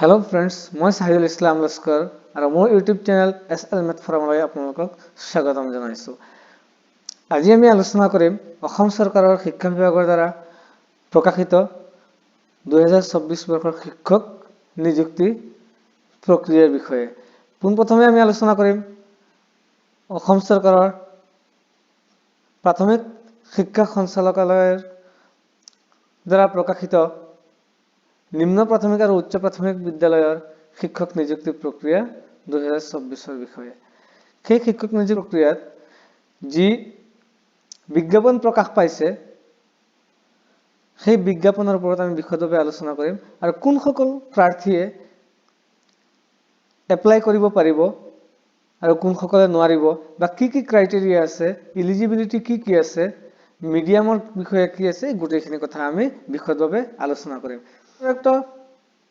Hello friends, মই সাহিদুল ইছলাম লস্কৰ আৰু মোৰ ইউটিউব চেনেল SL Math Forum-লৈ আপোনালোকক স্বাগতম জনাইছো। আজি আমি আলোচনা কৰিম অসম চৰকাৰৰ শিক্ষা বিভাগৰ দ্বাৰা প্ৰকাশিত 2024 বৰ্ষৰ শিক্ষক নিযুক্তি প্ৰক্ৰিয়াৰ বিষয়ে। পোনপ্ৰথমে আমি আলোচনা কৰিম অসম চৰকাৰৰ প্ৰাথমিক শিক্ষা সঞ্চালকালয়ৰ দ্বাৰা প্ৰকাশিত নিম্ন প্ৰাথমিক আৰু উচ্চ প্ৰাথমিক বিদ্যালয়ৰ শিক্ষক নিযুক্তি প্ৰক্ৰিয়া 2024 বিষয়ে। সেই শিক্ষক নিযুক্তি প্ৰক্ৰিয়াত যি বিজ্ঞাপন প্ৰকাশ পাইছে সেই বিজ্ঞাপনৰ ওপৰত আমি বিশদভাৱে আলোচনা কৰিম আৰু কোন সকল প্ৰাৰ্থীয়ে এপ্লাই কৰিব পাৰিব আৰু কোন সকলে নোৱাৰিব বা কি কি ক্ৰাইটেৰিয়া আছে, এলিজিবিলিটি কি আছে, মিডিয়ামৰ বিষয়ে কি আছে, গোটেইখিনি কথা আমি বিশদভাৱে আলোচনা কৰিম।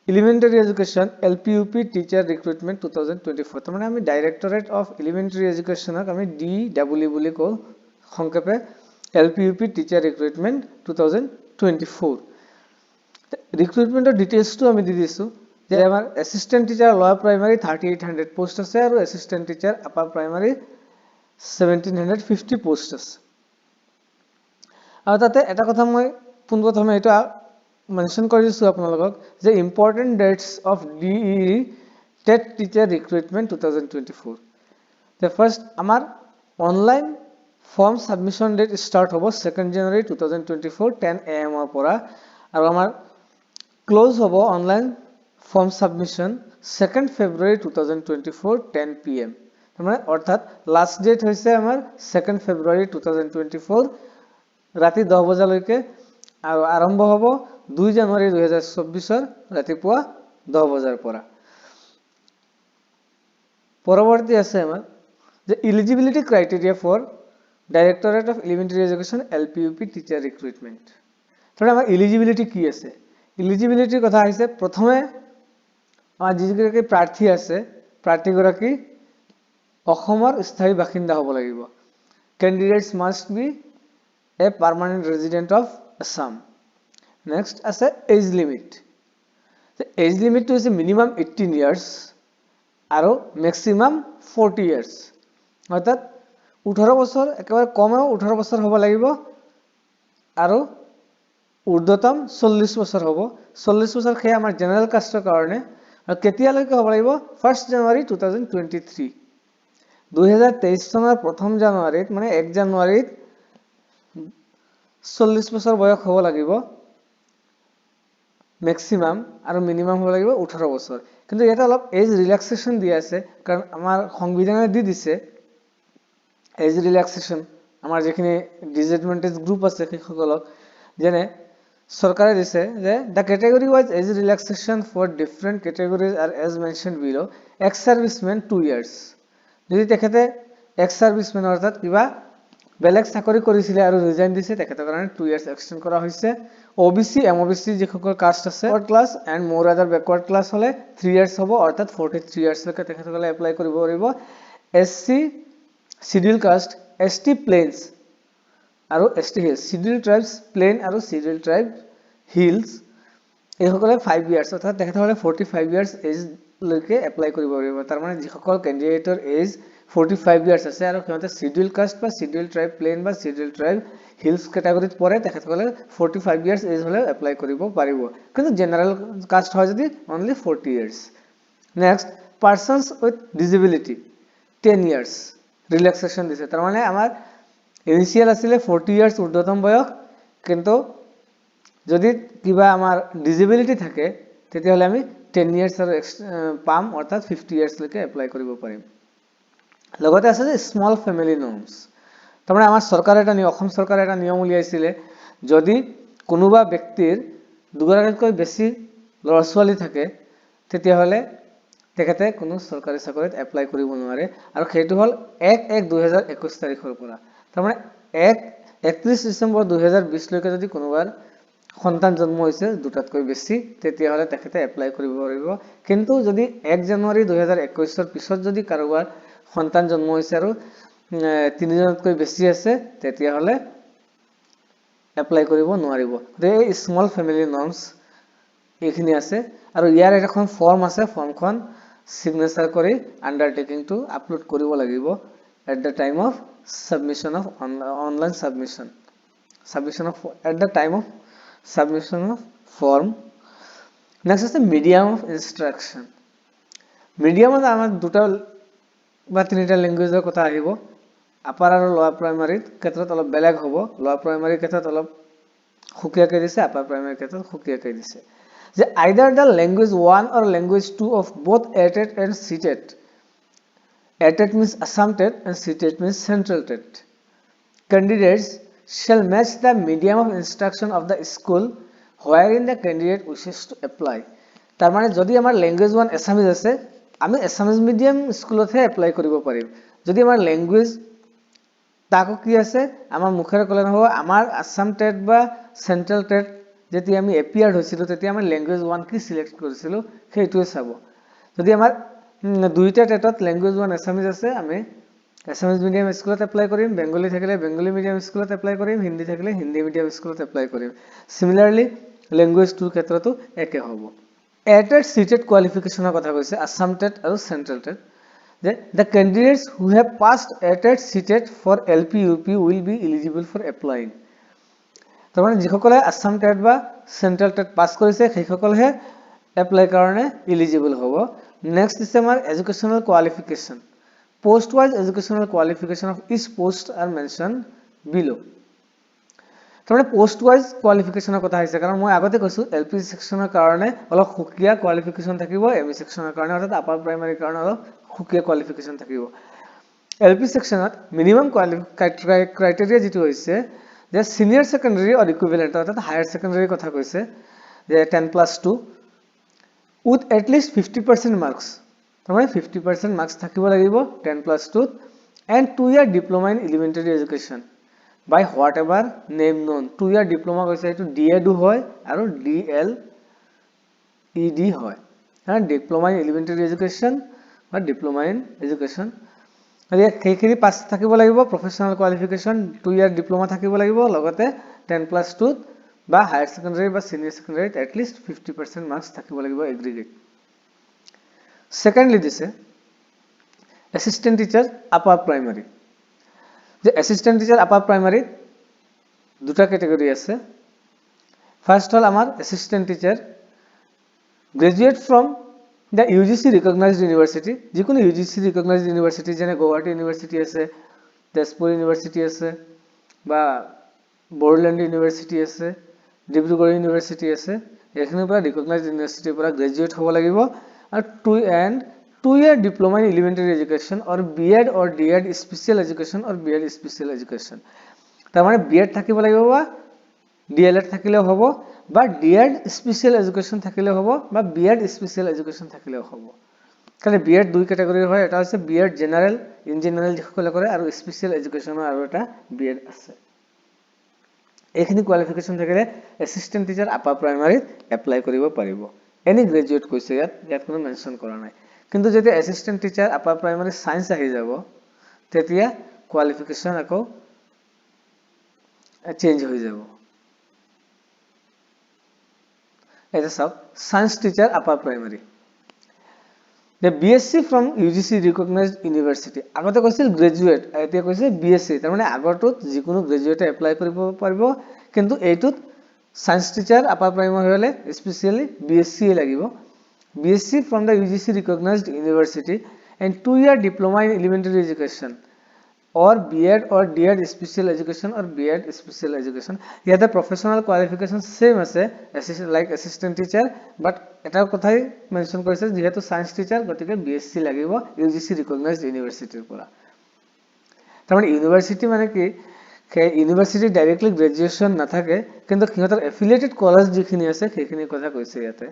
Elementary Education LPUP Teacher Recruitment 2024 তাৰমানে আমি Directorate of Elementary Educationক আমি DW বুলি কওঁ সংক্ষেপে LPUP Teacher Recruitment 2024 ৰিক্ৰুটমেন্টৰ ডিটেইলছটো আমি দি দিছো যে আমাৰ এসিস্ট্যান্ট টিচাৰ লোৱাৰ প্ৰাইমাৰী 3800 পোষ্ট আছে আৰু assistant teacher upper primary 1750 post আছে আৰু তাতে এটা কথা মই পোনপ্ৰথমে এটা মেনশন কৰিছো আপোনালোকক যে important dates of DEE TET teacher recruitment 2024 the first আমাৰ online form submission date start হ'ব 2nd জানুৱাৰী 2024 10 am ৰ পৰা আৰু আমাৰ ক্লোজ হ'ব অনলাইন ফৰ্ম সাবমিশন 2nd ফেব্ৰুৱাৰী 2024 10 pm মানে অৰ্থাৎ লাষ্ট ডেট হৈছে আমাৰ 2nd ফেব্ৰুৱাৰী 2024 ৰাতি 10 বজালৈকে আৰু আৰম্ভ হ'ব 2 জানুৱাৰী 2024 ৰাতিপুৱা 10 বজাৰ পৰা পৰৱৰ্তী আছে আমাৰ যে eligibility criteria for directorate of elementary education LPUP teacher recruitment তাৰ আমাৰ এলিজিবিলিটি কি আছে এলিজিবিলিটিৰ কথা আহিছে প্ৰথমে আমাৰ যিগৰাকী প্ৰাৰ্থী আছে প্ৰাৰ্থীগৰাকী অসমৰ স্থায়ী বাসিন্দা হ'ব লাগিব candidates must be a permanent resident of Assam next আছে age limit the age limit to is minimum 18 years আৰু maximum 40 years অৰ্থাৎ 18 বছৰ একেবাৰে কমেও 18 বছৰ হ'ব লাগিব আৰু ঊৰ্ধ্বতম 40 বছৰ হ'ব 40 বছৰ খে আমাৰ জেনাৰেল কাষ্টৰ কাৰণে আৰু কেতিয়ালৈকে হ'ব লাগিব 1st জানুৱাৰী 2023 2023 চনৰ প্ৰথম জানুৱাৰীত মানে 1 জানুৱাৰীত 40 বছৰ বয়স হ'ব লাগিব ম্যাক্সিমাম আৰু মিনিমাম হ'ব লাগিব 18 বছৰ কিন্তু এটা অলপ এজ ৰিল্যাক্সেশন দিয়া আছে কাৰণ আমাৰ সংবিধানে দি দিছে এজ ৰিল্যাক্সেশন আমাৰ যেখিনি ডিসএডভান্টেজ গ্ৰুপ আছে সেইসকলক যেনে সরকারে দিছে যে the category wise age relaxation for different categories are as mentioned below ex serviceman 2 years যদি তেখেতে এক্স সার্ভিসম্যান অর্থাৎ কিবা বেলেগ চাকৰি কৰিছিলে আৰু ৰিজাইন দিছে তেখেতৰ কাৰণে 2 ইয়াৰ্স এক্সটেন্ড কৰা হৈছে OBC MOBC যিসকল কাষ্ট আছে ফৰ ক্লাছ এন্ড মোৰ আদাৰ ব্যাকওয়াৰ্ড ক্লাছ হলে 3 ইয়াৰ্স হ'ব অৰ্থাৎ 43 ইয়াৰ্স লৈকে তেখেতসকলে এপ্লাই কৰিব পাৰিব SC schedule caste ST planes আৰু ST হিলস শিডিউল ট্ৰাইবস প্লেন আৰু শিডিউল ট্ৰাইব হিলস এইসকলে 5 ইয়াৰ্স অৰ্থাৎ তেখেতসকলে 45 ইয়াৰ্স এজ লৈকে এপ্লাই কৰিব পাৰিব তাৰ মানে যিসকল ক্যান্ডিডেটৰ এজ 45 ইয়াৰ্স আছে আৰু সিহঁতে শিডিউল কাষ্ট বা শিডিউল ট্ৰাইব প্লেন বা শিডিউল ট্ৰাইব হিলস ক্যাটাগৰীত পৰে তেখেতসকলে 45 ইয়াৰ্স এজ হলে এপ্লাই কৰিব পাৰিব কিন্তু জেনাৰেল কাষ্ট হয় যদি only 40 years next persons with disability 10 years relaxation দিছে তার মানে আমার ইনিশিয়াল আসলে 40 ইয়ার্স ঊর্ধ্বতম বয়স কিন্তু যদি কিবা আমার ডিসেবিলিটি থাকে তেতিয়াহলে আমি 10 ইয়ার্স আর পাম অর্থাৎ 50 ইয়ার্স লৈকে এপ্লাই কৰিব পাৰিম লগতে আছে যে স্মল ফ্যামিলি নৰ্মস তাৰ মানে আমাৰ সৰকাৰ এটা অসম সৰকাৰ এটা নিয়ম উলিয়াইছিলে যদি কোনোবা ব্যক্তিৰ দুগৰাকীতকৈ বেছি ল'ৰা ছোৱালী থাকে তেতিয়াহলে তেখেতে কোনো সৰকাৰি চাকৰিত এপ্লাই কৰিব নোৱাৰে আৰু সেইটো হল 1/1/2021 তাৰিখৰ পৰা তাৰ মানে 31 ডিসেম্বৰ 2020 লৈকে যদি কোনোবাৰ সন্তান জন্ম হৈছে দুটাতকৈ বেছি তেতিয়াহলে তেখেতে এপ্লাই কৰিব পাৰিব কিন্তু যদি 1 জানুৱাৰী 2021 ৰ পিছত যদি কাৰোবাৰ সন্তান জন্ম হৈছে আৰু 3 জনতকৈ বেছি আছে তেতিয়াহলে এপ্লাই কৰিব নোৱাৰিব এই স্মল ফ্যামিলি নৰ্মস এইখিনি আছে আৰু ইয়াৰ এখন ফৰ্ম আছে ফৰ্মখন সিগনেচাৰ কৰি আন্ডাৰটেকিংটো আপলোড কৰিব লাগিব at the time of submission of online submission of at the time of submission of form. Next is the medium of instruction. Medium is আমাৰ দুটা বা তিনিটা ল্যাঙ্গুৱেজৰ কথা আহিব আপাৰ আৰু লোৱাৰ প্ৰাইমাৰীৰ ক্ষেত্ৰত অলপ বেলেগ হ'ব লোৱাৰ প্ৰাইমাৰীৰ ক্ষেত্ৰত অলপ খুকিয়াকৈ দিছে আপাৰ প্ৰাইমাৰীৰ ক্ষেত্ৰত খুকিয়াকৈ দিছে যে either the language 1 or language 2 of both ATET and CTET. ATET means Assam TET and CTET means Central TET. Candidates shall match the medium of instruction of the school wherein the candidate wishes to apply. তাৰ মানে যদি আমাৰ language 1 Assamese আছে আমি Assamese medium স্কুলতহে apply কৰিব পাৰিম যদি আমাৰ ল্যাঙ্গুৱেজ তাকো কি আছে আমাৰ মুখেৰে ক'লে নহব আমাৰ আসাম টেট বা সেন্ট্ৰাল টেট যেতিয়া আমি এপিয়াৰ হৈছিল তেতিয়া আমি ল্যাঙ্গুৱেজ 1 কি সিলেক্ট কৰিছিল সেইটোৱে চাব যদি আমাৰ দুইটা টেটত ল্যাঙ্গুৱেজ 1 এছামিজ আছে আমি এছামিজ মিডিয়াম স্কুলত এপ্লাই কৰিম বেঙ্গলী থাকিলে বেঙ্গলী মিডিয়াম স্কুলত এপ্লাই কৰিম হিন্দী থাকিলে হিন্দী মিডিয়াম স্কুলত এপ্লাই কৰিম সিমিলাৰলি ল্যাঙ্গুৱেজ 2 ক্ষেত্ৰতো একে হ'ব ATET CTET কোৱালিফিকেশনৰ কথা কৈছে আসাম টেট আৰু central TET the candidates who have passed ATET CTET for LP UP will be eligible for applying তাৰমানে যিসকলে আসাম টেট বা সেন্ট্ৰাল টেট পাস কৰিছে সেইসকলহে এপ্লাই কাৰণে এলিজিবল হ'ব নেক্সট is আমাৰ educational qualification post wise educational qualification of each post are mentioned below তাৰমানে post wise qualificationৰ কথা আহিছে কাৰণ মই আগতে কৈছো এলপি সেকশনৰ কাৰণে অলপ খুকিয়া কোৱালিফিকেশন থাকিব এমই সেকশনৰ কাৰণে অৰ্থাৎ আপাৰ প্ৰাইমাৰী কাৰণে অলপ খুকিয়া কোৱালিফিকেশন থাকিব এলপি সেকশনত মিনিমাম ক্ৰাইটেৰিয়া যেটো হৈছে যে সিনিয়ৰ সেকেন্ডাৰী অৰ ইকুইভ্যালেন্ট অৰ্থাৎ হায়াৰ সেকেন্ডাৰী কথা কৈছে যে 10+2 with at least 50% marks তাৰমানে 50% marks থাকিব লাগিব 10+2 and 2 year diploma in elementary education by whatever name known 2 year diploma কৈছে এটো DED হয় আৰু DLED হয় and diploma in elementary education বা diploma in education আৰু সেইখিনি পাস থাকিব লাগিব প্ৰফেশনাল কোৱালিফিকেশন 2 ইয়াৰ ডিপ্লোমা থাকিব লাগিব লগতে 10+2 বা হায়াৰ সেকেন্ডাৰী বা সিনিয়ৰ সেকেন্ডাৰীত at least 50% মার্কস থাকিব লাগিব এগ্রিগেট সেকেন্ডলি দিছে অ্যাসিস্ট্যান্ট টিচার আপার প্রাইমারি যে অ্যাসিস্ট্যান্ট টিচার আপার প্রাইমারি দুটা ক্যাটাগরি আছে ফার্স্ট হল আমার assistant teacher graduate from the UGC recognized university যিকোনো UGC recognized university যেনে গুৱাহাটী ইউনিভাৰ্সিটি আছে তেজপুৰ ইউনিভাৰ্সিটি আছে বা বড়োলেণ্ড ইউনিভাৰ্সিটি আছে ডিব্ৰুগড় ইউনিভাৰ্সিটি আছে এখনৰ পৰা recognized university পৰা গ্ৰাজুয়েট হ'ব লাগিব আৰু 2 year diploma in elementary education or BEd or DEd special education or BEd special education তাৰ মানে BEd থাকিব লাগিব বা DLEd থাকিলে হ'ব বা DEd স্পেশাল এডুকেশন থাকিলে হ'ব বা BEd স্পেশাল এডুকেশন থাকিলে হ'ব কারণ BEd দুই ক্যাটাগৰিৰ হয় এটা আছে BEd জেনাৰেল ইন জেনাৰেল যিসকলে কৰে আৰু স্পেশাল এডুকেশনৰ আৰু এটা BEd আছে এইখিনি কোৱালিফিকেশন থাকিলে অ্যাসিস্ট্যান্ট টিচাৰ আপাৰ প্ৰাইমাৰিত এপ্লাই কৰিব পাৰিব এনি গ্ৰাজুয়েট কৈছে ইয়াত কোনো মেনশন কৰা নাই কিন্তু যদি assistant teacher upper primary science আহি যাব তেতিয়া কোৱালিফিকেশন আকৌ চেঞ্জ হৈ যাব as a science teacher upper primary the BSc from UGC recognized university আগতে কৈছিল গ্রাজুয়েট এতিয়া কৈছে BSc তাৰ মানে আগৰটোত যিকোনো গ্ৰাজুয়েটে এপ্লাই কৰিব পাৰিব কিন্তু এইটোত সায়েন্স টিচার আপার প্রাইমারি হলে স্পেশালি BSc লাগিব BSc from the UGC recognized university and 2 year diploma in elementary education or BEd or DEd special education or BEd special education here the professional qualification same আছে like assistant teacher but এটা কথাই mention কৰিছে যেহেতু science teacher গতিকে BSc লাগিব UGC recognized university পৰা তাৰমানে university মানে কি ইউনিভাৰ্সিটি ডাইৰেক্টলি গ্ৰাজুয়েশন নাথাকে কিন্তু কিহতৰ এফিলিয়েটেড কলেজ যিখিনি আছে সেইখিনি কথা কৈছে ইয়াতে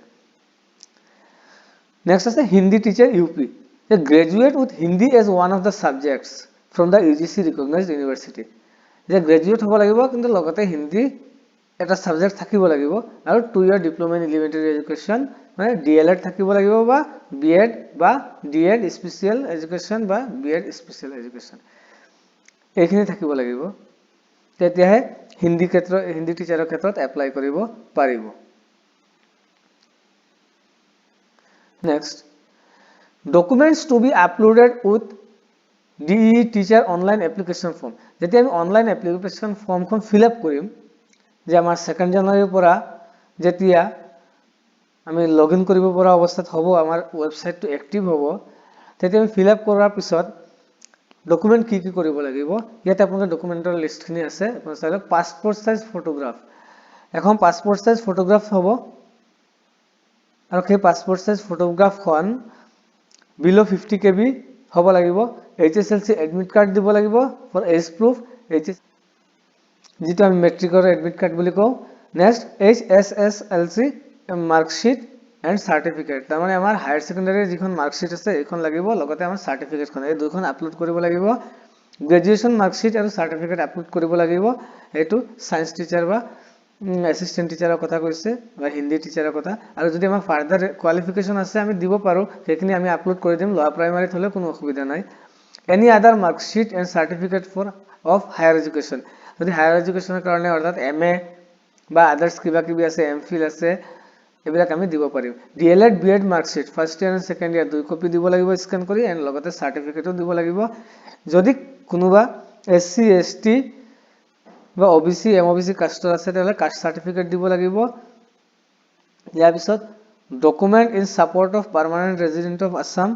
next আছে Hindi teacher UP a graduate with Hindi as one of the subjects from the UGC recognized university যে গ্রাজুয়েট হ'ব লাগিব কিন্তু লগতে হিন্দি এটা সাবজেক্ট থাকিব লাগিব আৰু 2 ইয়াৰ ডিপ্লোমা ইন এলিমেন্টাৰী এডুকেশন মানে DLEd থাকিব লাগিব বা BEd বা DEd স্পেশাল এডুকেশন বা BEd স্পেশাল এডুকেশন এইখিনি থাকিব লাগিব তেতিয়াহে হিন্দি টিচাৰৰ ক্ষেত্ৰত এপ্লাই কৰিব পাৰিব Next, documents to be uploaded with DE teacher online application form. যেতিয়া আমি অনলাইন এপ্লিকেশন ফৰ্মখন ফিল আপ কৰিম, যে আমাৰ 2 জানুৱাৰীৰ পৰা যেতিয়া আমি লগইন কৰিব পৰা অৱস্থাত হ'ব, আমাৰ ৱেবসাইটটো এক্টিভ হ'ব, তেতিয়া আমি ফিল আপ কৰাৰ পিছত ডকুমেন্ট কি কৰিব লাগিব, ইয়াতে আপোনাৰ ডকুমেন্টৰ লিষ্টখিনি আছে। আপোনাৰ চাই লওক, পাছপোৰ্ট সাইজ ফটোগ্ৰাফ, এখন পাছপোৰ্ট সাইজ ফটোগ্ৰাফ হ'ব, আৰু সেই পাছপোৰ্ট সাইজ ফটোগ্ৰাফখন বিলো 50 KB হ'ব লাগিব। HSLC এডমিট কাৰ্ড দিব লাগিব ফৰ এজ প্ৰুফ, যিটো আমি মেট্ৰিকৰ এডমিট কাৰ্ড বুলি কওঁ। Next, HSLC marksheet and certificate, তাৰমানে আমাৰ হায়াৰ ছেকেণ্ডাৰীৰ যিখন মাৰ্কশ্বিট আছে এইখন লাগিব, লগতে আমাৰ চাৰ্টিফিকেটখন, এই দুইখন আপলোড কৰিব লাগিব। গ্ৰেজুৱেশ্যন মাৰ্কশ্বিট আৰু চাৰ্টিফিকেট আপলোড কৰিব লাগিব। এইটো সায়েন্স টিচাৰ বা এছিষ্টেণ্ট টিচাৰৰ কথা কৈছে, বা হিন্দী টিচাৰৰ কথা। আৰু যদি আমাৰ ফাৰ্দাৰ কোৱালিফিকেশ্যন আছে আমি দিব পাৰোঁ, সেইখিনি আমি আপলোড কৰি দিম। লোৱাৰ প্ৰাইমাৰীত হ'লে কোনো অসুবিধা নাই। Any other marksheet and certificate for of higher education, যদি হায়াৰ এডুকেশ্যনৰ কাৰণে অৰ্থাৎ MA বা আদাৰ্ছ কিবা কিবি আছে, MPhil আছে, এইবিলাক আমি দিব পাৰিম। DLED BEd marksheet first year and second year 2 copy দিব লাগিব স্কেন কৰি, এণ্ড লগতে চাৰ্টিফিকেটো দিব লাগিব। যদি কোনোবা SC ST বা OBC MOBC কাষ্টৰ আছে তেতিয়াহ'লে কাষ্ট চাৰ্টিফিকেট দিব লাগিব। ইয়াৰ পিছত document in support of permanent resident of Assam,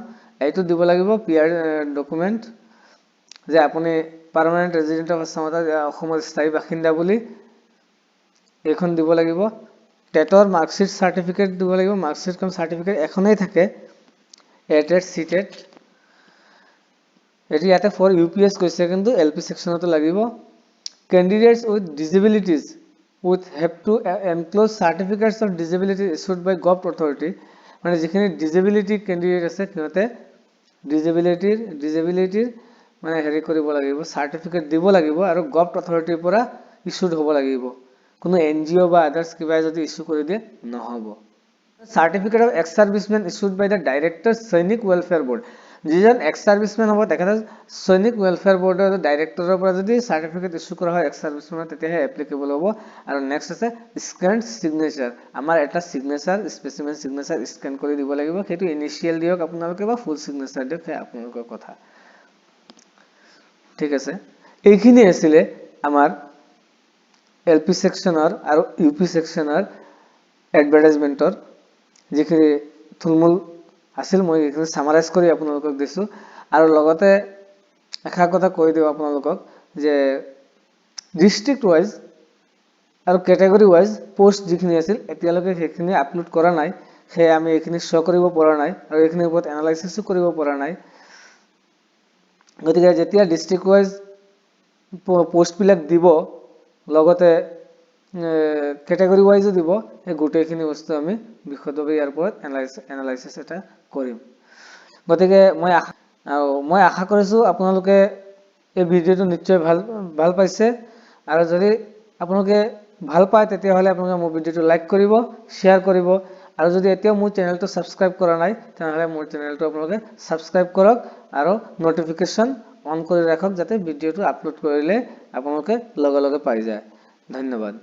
এইটো দিব লাগিব। PR ডকুমেণ্ট, যে আপুনি পাৰ্মানেণ্ট ৰেজিডেণ্ট অফ আছাম, অসমৰ স্থায়ী বাসিন্দা বুলি, এইখন দিব লাগিব। টেটৰ মাৰ্কশ্বিট চাৰ্টিফিকেট দিব লাগিব। মাৰ্কশ্বিটখন চাৰ্টিফিকেট এখনেই থাকে, এটেড চিটেড। এটি ইয়াতে ফৰ UPS কৈছে, কিন্তু LP সেকশনতো লাগিব। Candidates with disabilities would have to enclose certificates of disability issued by gov authority, মানে যিখিনি ডিজেবিলিটি কেণ্ডিডেট আছে সিহঁতে ডিজেবিলিটিৰ মানে হেৰি কৰিব লাগিব, চাৰ্টিফিকেট দিব লাগিব, আৰু গভ অথৰিটিৰ পৰা ইছ্যুড হ'ব লাগিব। কোনো NGO বা আদাৰ্ছ কিবা যদি ইছ্যু কৰি দিয়ে নহ'ব। Certificate of ex servicemen issued by the director Sainik welfare board, যিজন এক্স সাৰ্ভিসমেন হ'ব তেখেতৰ সৈনিক ৱেলফেয়াৰ বৰ্ডৰ ডাইৰেক্টৰৰ পৰা যদি চাৰ্টিফিকেট ইছ্যু কৰা হয় এক্স সাৰ্ভিসমেনৰ, তেতিয়াহে এপ্লিকেবল হ'ব। আৰু নেক্সট আছে স্কেন্ড সিগনেচাৰ, আমাৰ এটা সিগনেচাৰ স্পেচিমেন সিগনেচাৰ স্কেন কৰি দিব লাগিব। সেইটো ইনিচিয়েল দিয়ক আপোনালোকে বা ফুল সিগনেচাৰ দিয়ক, সেই আপোনালোকৰ কথা। ঠিক আছে, এইখিনি আছিলে আমাৰ LP সেকশনৰ আৰু UP সেকশনৰ এডভাৰটাইজমেন্টৰ যিখিনি থুলমূল আছিল, মই এইখিনি সামাৰাইজ কৰি আপোনালোকক দিছোঁ। আৰু লগতে এষাৰ কথা কৈ দিওঁ আপোনালোকক, যে ডিষ্ট্ৰিক্ট ৱাইজ আৰু কেটেগৰী ৱাইজ পোষ্ট যিখিনি আছিল এতিয়ালৈকে সেইখিনি আপলোড কৰা নাই, সেয়ে আমি এইখিনি শ্ব' কৰিব পৰা নাই, আৰু এইখিনিৰ ওপৰত এনালাইচিছো কৰিব পৰা নাই। গতিকে যেতিয়া ডিষ্ট্ৰিক্ট ৱাইজ পোষ্টবিলাক দিব, লগতে কেটেগৰী ৱাইজো দিব, সেই গোটেইখিনি বস্তু আমি বিশদভাৱে ইয়াৰ ওপৰত এনালাইচিছ এটা কৰিম। গতিকে মই আশা কৰিছোঁ আপোনালোকে এই ভিডিঅ'টো নিশ্চয় ভাল পাইছে, আৰু যদি আপোনালোকে ভাল পায় তেতিয়াহ'লে আপোনালোকে মোৰ ভিডিঅ'টো লাইক কৰিব, শ্বেয়াৰ কৰিব, আৰু যদি এতিয়াও মোৰ চেনেলটো ছাবস্ক্ৰাইব কৰা নাই তেনেহ'লে মোৰ চেনেলটো আপোনালোকে ছাবস্ক্ৰাইব কৰক, আৰু নটিফিকেশ্যন অন কৰি ৰাখক, যাতে ভিডিঅ'টো আপলোড কৰিলে আপোনালোকে লগে লগে পাই যায়। ধন্যবাদ।